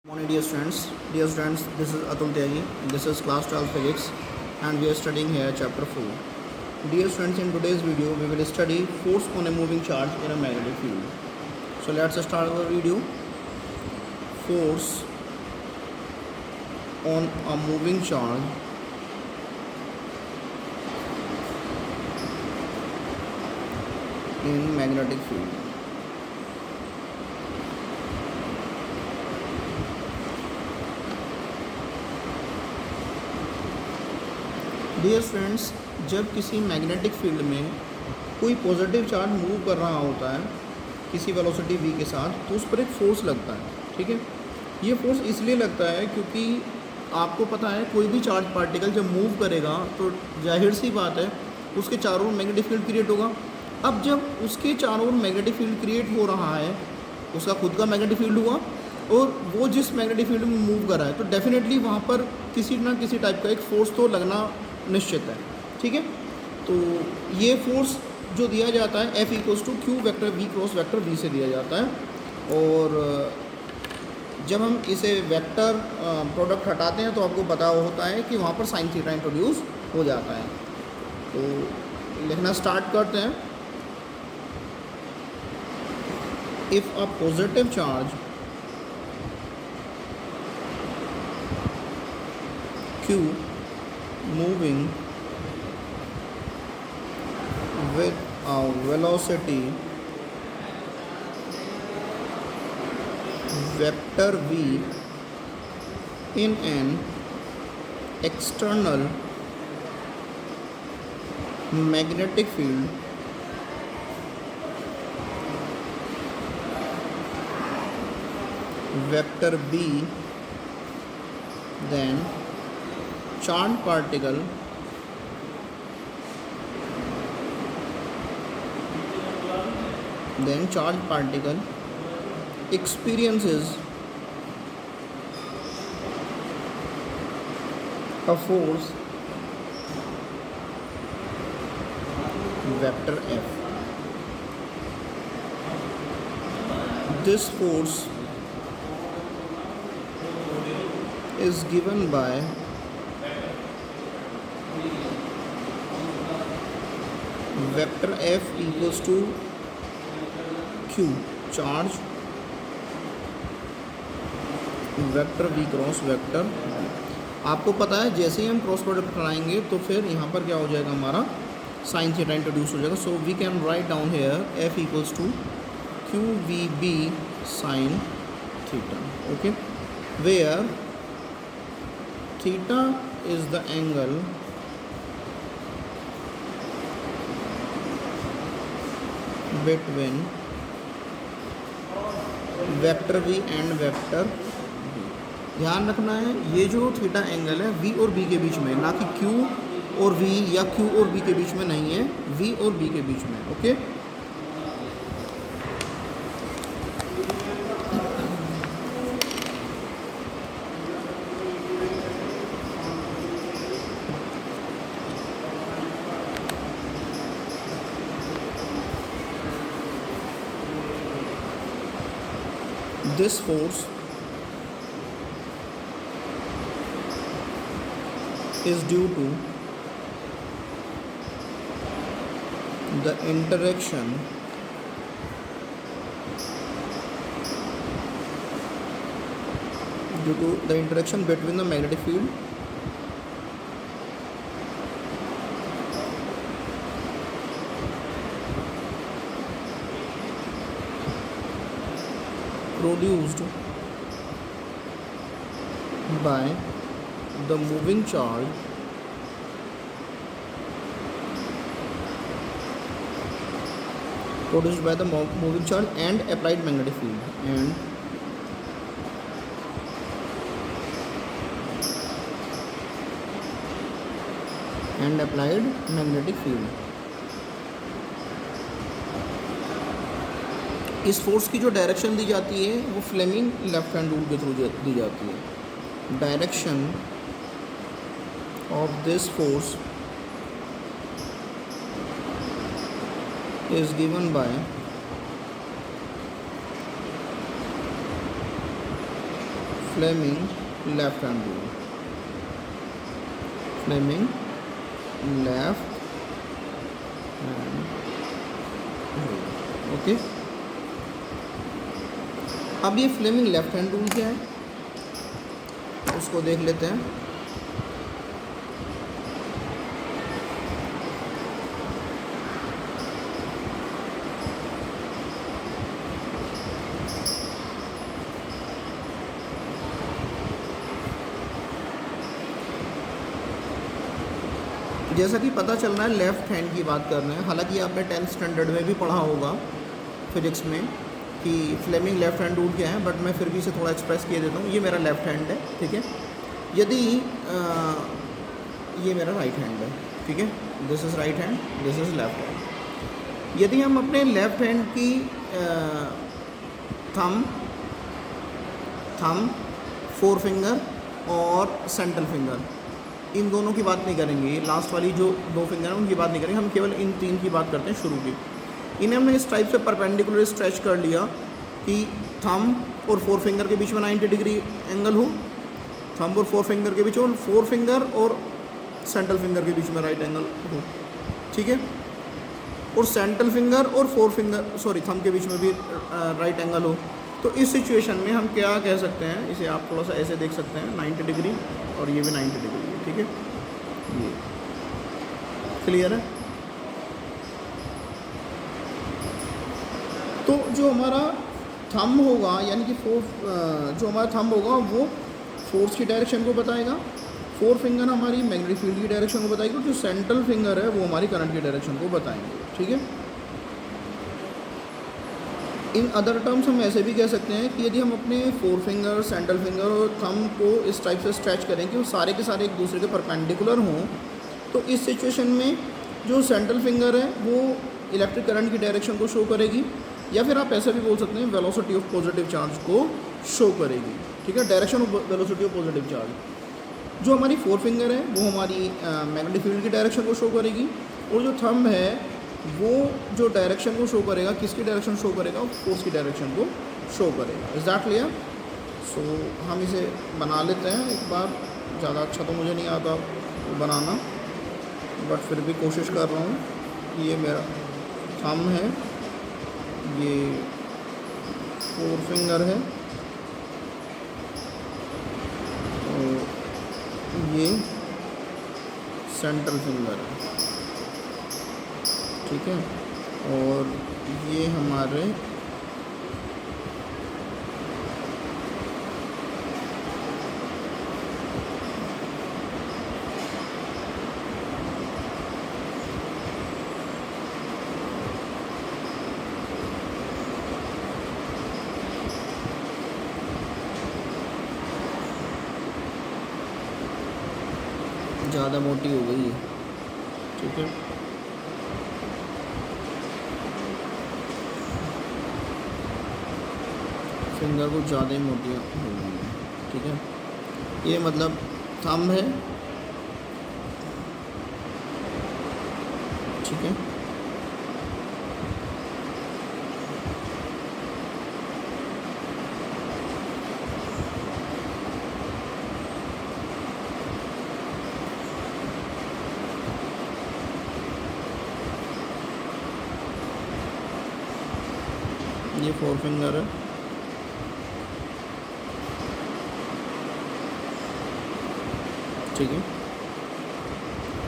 Morning, dear students. Dear students, this is Atul Tyagi. This is class 12 physics, and we are studying here chapter 4. Dear students, in today's video, we will study force on a moving charge in a magnetic field. So let's start our video. Force on a moving charge in magnetic field. Dear friends, जब किसी magnetic field में कोई positive charge move कर रहा होता है किसी velocity v के साथ, तो उस पर एक फ़ोर्स लगता है। ठीक है, ये फोर्स इसलिए लगता है क्योंकि आपको पता है कोई भी चार्ज पार्टिकल जब मूव करेगा तो जाहिर सी बात है उसके चारों ओर मैग्नेटिक फील्ड क्रिएट होगा। अब जब उसके चारों ओर मैग्नेटिक फील्ड क्रिएट हो रहा है, उसका खुद का मैग्नेटिक फील्ड हुआ और वो जिस मैग्नेटिक फील्ड में मूव कर रहा है, तो डेफिनेटली वहाँ पर किसी ना किसी टाइप का एक फ़ोर्स तो लगना निश्चित है। ठीक है, तो ये फोर्स जो दिया जाता है F equals to Q vector V cross vector V से दिया जाता है। और जब हम इसे वेक्टर प्रोडक्ट हटाते हैं तो आपको पता होता है कि वहाँ पर साइन थीटा इंट्रोड्यूस हो जाता है। तो लिखना स्टार्ट करते हैं। If a positive charge Q moving with a velocity vector v in an external magnetic field vector b, then charged particle experiences a force vector F. This force is given by vector F equals to Q charge vector V cross vector. आपको पता है जैसे ही हम cross product कराएंगे तो फिर यहाँ पर क्या हो जाएगा, हमारा साइन थीटा इंट्रोड्यूस हो जाएगा। So we can write down here F equals to Q V B sine theta. Okay, where theta is the angle between vector v and vector b। ध्यान रखना है ये जो थीटा एंगल है v और b के बीच में, ना कि q और v या q और b के बीच में नहीं है, v और b के बीच में। Okay, this force is due to the interaction between the magnetic field produced by the moving charge and applied magnetic field and applied magnetic field। इस फोर्स की जो डायरेक्शन दी जाती है वो फ्लेमिंग लेफ्ट हैंड रूल के through दी जाती है। Direction of this force is given by Fleming left hand rule, Fleming left hand rule. Okay, अब ये फ्लेमिंग लेफ्ट हैंड रूल क्या है उसको देख लेते हैं। जैसा कि पता चल रहा है लेफ़्ट हैंड की बात कर रहे हैं, हालांकि आपने 10th स्टैंडर्ड में भी पढ़ा होगा फिजिक्स में कि फ्लेमिंग लेफ़्ट हैंड रूल क्या है, बट मैं फिर भी इसे थोड़ा एक्सप्रेस किए देता हूँ। ये मेरा लेफ़्ट हैंड है, ठीक है। यदि ये मेरा राइट हैंड है, ठीक है, this is right hand, this is left hand. यदि हम अपने लेफ़्ट हैंड की थम, फोर फिंगर और सेंट्रल फिंगर, इन दोनों की बात नहीं करेंगे, लास्ट वाली जो दो फिंगर हैं उनकी बात नहीं करेंगे, हम केवल इन तीन की बात करते हैं शुरू की। इन्हें हमने इस टाइप से परपेंडिकुलर स्ट्रेच कर लिया कि थम और फोर फिंगर के बीच में 90 डिग्री एंगल हो, थम और फोर फिंगर के बीच, और फोर फिंगर और सेंट्रल फिंगर के बीच में राइट एंगल हो, ठीक है। और सेंट्रल फिंगर और थम के बीच में भी राइट एंगल हो। तो इस सिचुएशन में हम क्या कह सकते हैं, इसे आप थोड़ा सा ऐसे देख सकते हैं, 90 डिग्री और ये भी 90 डिग्री है, ठीक है। ये क्लियर है। तो जो हमारा थंब होगा, यानी कि जो हमारा थंब होगा वो फोर्स की डायरेक्शन को बताएगा, फोर फिंगर हमारी मैग्नेटिक फील्ड की डायरेक्शन को बताएगी, जो सेंट्रल फिंगर है वो हमारी करंट की डायरेक्शन को बताएंगे, ठीक है। इन अदर टर्म्स हम ऐसे भी कह सकते हैं कि यदि हम अपने फोर फिंगर, सेंट्रल फिंगर और थंब को इस टाइप से स्ट्रेच करें कि वो सारे के सारे एक दूसरे के परपेंडिकुलर हों, तो इस सिचुएशन में जो सेंट्रल फिंगर है वो इलेक्ट्रिक करंट की डायरेक्शन को शो करेगी, या फिर आप ऐसा भी बोल सकते हैं वेलोसिटी ऑफ पॉजिटिव चार्ज को शो करेगी, ठीक है, direction of velocity of positive charge. जो हमारी फोर फिंगर है वो हमारी मैग्नेटिक फील्ड की डायरेक्शन को शो करेगी, और जो थंब है वो जो डायरेक्शन को शो करेगा, किसकी डायरेक्शन शो करेगा, फोर्स की डायरेक्शन को शो करेगा। Is that clear? सो हम इसे बना लेते हैं एक बार, ज़्यादा अच्छा तो मुझे नहीं आता बनाना, बट फिर भी कोशिश कर रहा हूँ। ये मेरा थंब है, ये फोर फिंगर है, और ये सेंट्रल फिंगर है, ठीक है, और ये हमारे ज़्यादा मोटी हो गई है, ठीक है। फिंगर को ज़्यादा ही मोटी हो गई है, ठीक है। ये मतलब थंब है, ठीक है, ये फोर फिंगर है, ठीक है,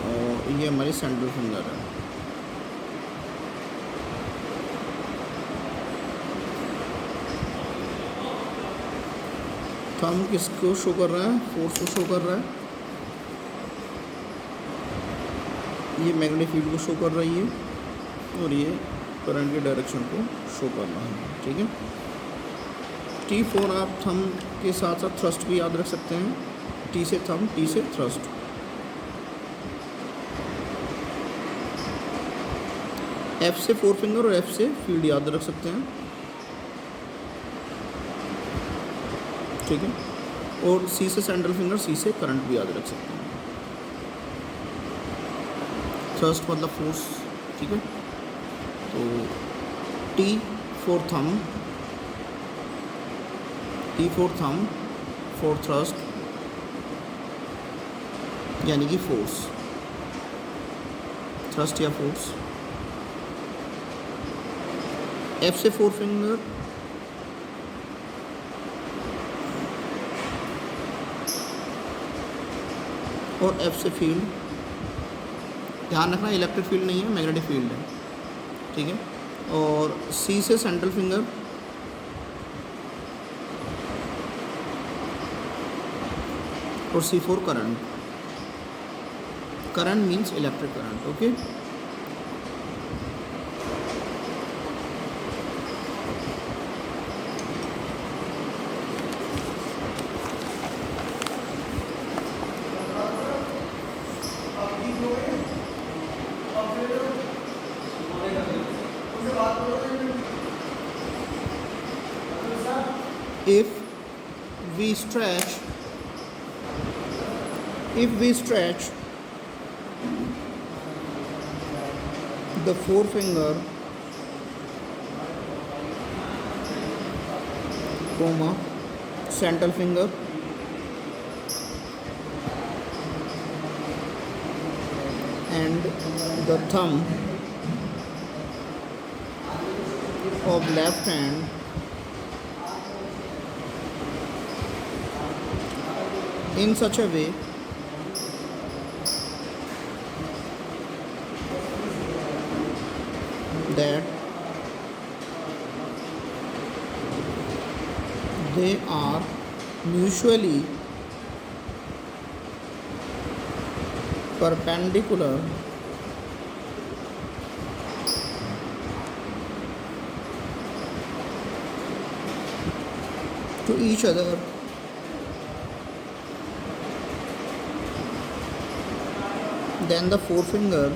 और ये हमारी सेंट्रल फिंगर है। थंब किसको शो कर रहा है, फोर्स को शो कर रहा है, ये मैग्नेटिक फील्ड को शो कर रही है, और ये करंट की डायरेक्शन को शो कर रहा है, ठीक है। T4 आप थंब के साथ साथ थ्रस्ट भी याद रख सकते हैं, T से थंब, T से थ्रस्ट। F से फोर फिंगर और F से फील्ड याद रख सकते हैं, ठीक है, और C से सेंट्रल फिंगर, C से करंट भी याद रख सकते हैं। थ्रस्ट मतलब फोर्स, ठीक है। तो T four thumb, for thrust यानी कि फोर्स, थ्रस्ट या फोर्स। एफ से फोर फिंगर, और एफ से फील्ड। ध्यान रखना इलेक्ट्रिक फील्ड नहीं है, मैग्नेटिक फील्ड है, ठीक है। और सी से सेंट्रल फिंगर, और C for current. Current means electric current, okay. if we stretch the forefinger comma central finger and the thumb of left hand in such a way that they are mutually perpendicular to each other, then the forefinger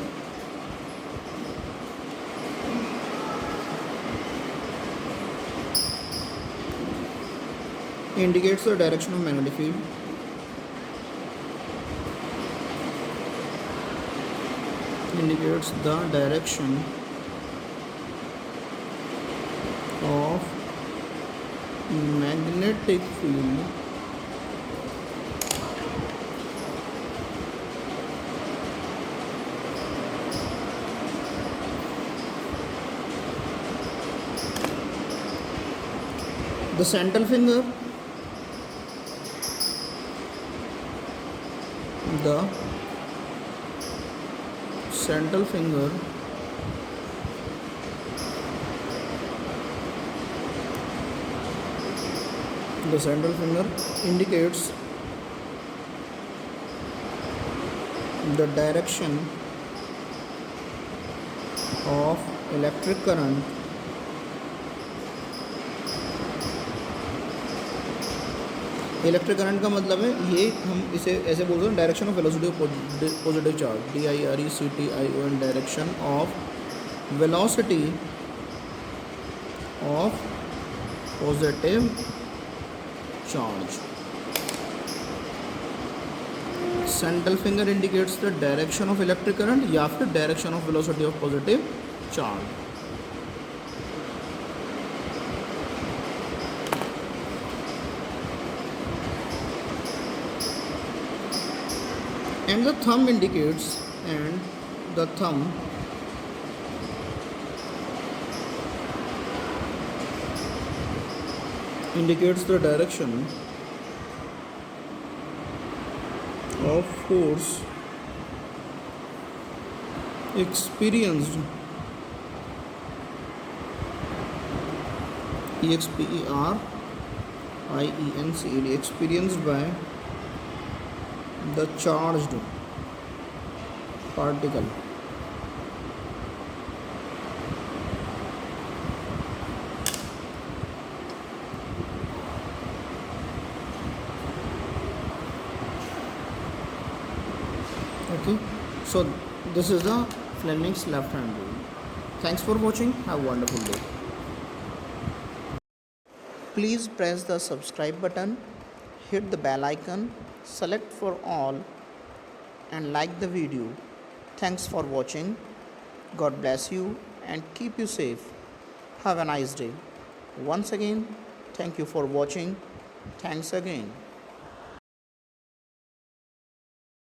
indicates the direction of magnetic field. Indicates the direction of magnetic field the central finger, the central finger indicates the direction of electric current electric current का मतलब है ये, हम इसे ऐसे बोल रहे हैं direction of velocity of positive charge, DIRECTION, direction of velocity of positive charge. Central finger indicates the direction of electric current या फिर direction of velocity of positive charge. And the thumb indicates the direction of force experienced experienced by the charged particle. Okay, so this is the Fleming's left hand rule. Thanks for watching. Have a wonderful day. Please press the subscribe button, hit the bell icon, select for all, and like the video. Thanks for watching. God bless you and keep you safe. Have a nice day. Once again, thank you for watching. Thanks again.